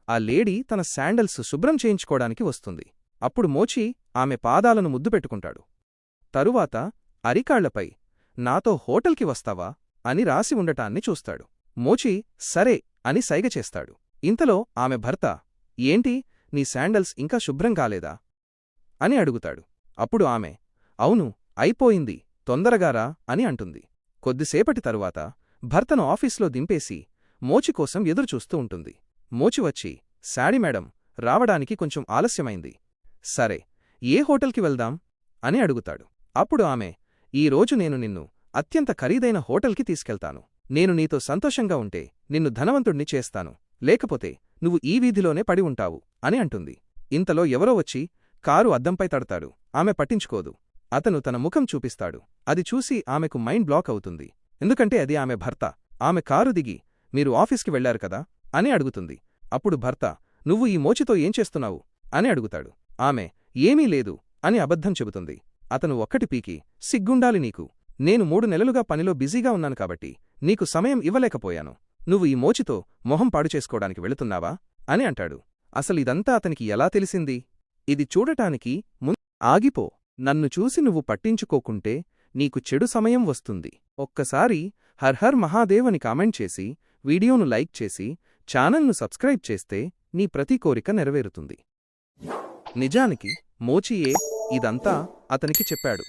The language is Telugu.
ఆ లేడీ తన శాండల్స్ శుభ్రం చేయించుకోడానికి వస్తుంది. అప్పుడు మోచి ఆమె పాదాలను ముద్దు పెట్టుకుంటాడు. తరువాత అరికాళ్లపై నాతో హోటల్కి వస్తావా అని రాసి ఉండటాన్ని చూస్తాడు. మోచి సరే అని సైగ చేస్తాడు. ఇంతలో ఆమె భర్త ఏంటి నీ శాండల్స్ ఇంకా శుభ్రం కాలేదా అని అడుగుతాడు. అప్పుడు ఆమె అవును అయిపోయింది తొందరగారా అని అంటుంది. కొద్దిసేపటి తరువాత భర్తను ఆఫీస్లో దింపేసి మోచికోసం ఎదురుచూస్తూ ఉంటుంది. మోచి వచ్చి శాడీ మేడం రావడానికి కొంచెం ఆలస్యమైంది. సరే ఏ హోటల్కి వెళ్దాం అని అడుగుతాడు. అప్పుడు ఆమె ఈరోజు నేను నిన్ను అత్యంత ఖరీదైన హోటల్కి తీసుకెళ్తాను. నేను నీతో సంతోషంగా ఉంటే నిన్ను ధనవంతుణ్ణి చేస్తాను, లేకపోతే నువ్వు ఈ వీధిలోనే పడి ఉంటావు అని అంటుంది. ఇంతలో ఎవరో వచ్చి కారు అద్దంపై తడతాడు. ఆమె పట్టించుకోదు. అతను తన ముఖం చూపిస్తాడు. అది చూసి ఆమెకు మైండ్ బ్లాక్ అవుతుంది. ఎందుకంటే అది ఆమె భర్త. ఆమె కారు దిగి మీరు ఆఫీస్కి వెళ్లారు కదా అని అడుగుతుంది. అప్పుడు భర్త నువ్వు ఈ మోచితో ఏం చేస్తున్నావు అని అడుగుతాడు. ఆమె ఏమీ లేదు అని అబద్ధం చెబుతుంది. అతను ఒక్కటి పీకి సిగ్గుండాలి నీకు, నేను 3 నెలలుగా పనిలో బిజీగా ఉన్నాను కాబట్టి నీకు సమయం ఇవ్వలేకపోయాను. నువ్వు ఈ మోచితో మొహం పాడు చేసుకోవడానికి వెళుతున్నావా అని అంటాడు. అసలిదంతా అతనికి ఎలా తెలిసింది? ఇది చూడటానికి ఆగిపో. నన్ను చూసి నువ్వు పట్టించుకోకుంటే నీకు చెడు సమయం వస్తుంది. ఒక్కసారి హర్ హర్ మహాదేవ్ అని కామెంట్ చేసి వీడియోను లైక్ చేసి ఛానల్ను సబ్స్క్రైబ్ చేస్తే నీ ప్రతి కోరిక నెరవేరుతుంది. నిజానికి మోచియే ఇదంతా అతనికి చెప్పాడు.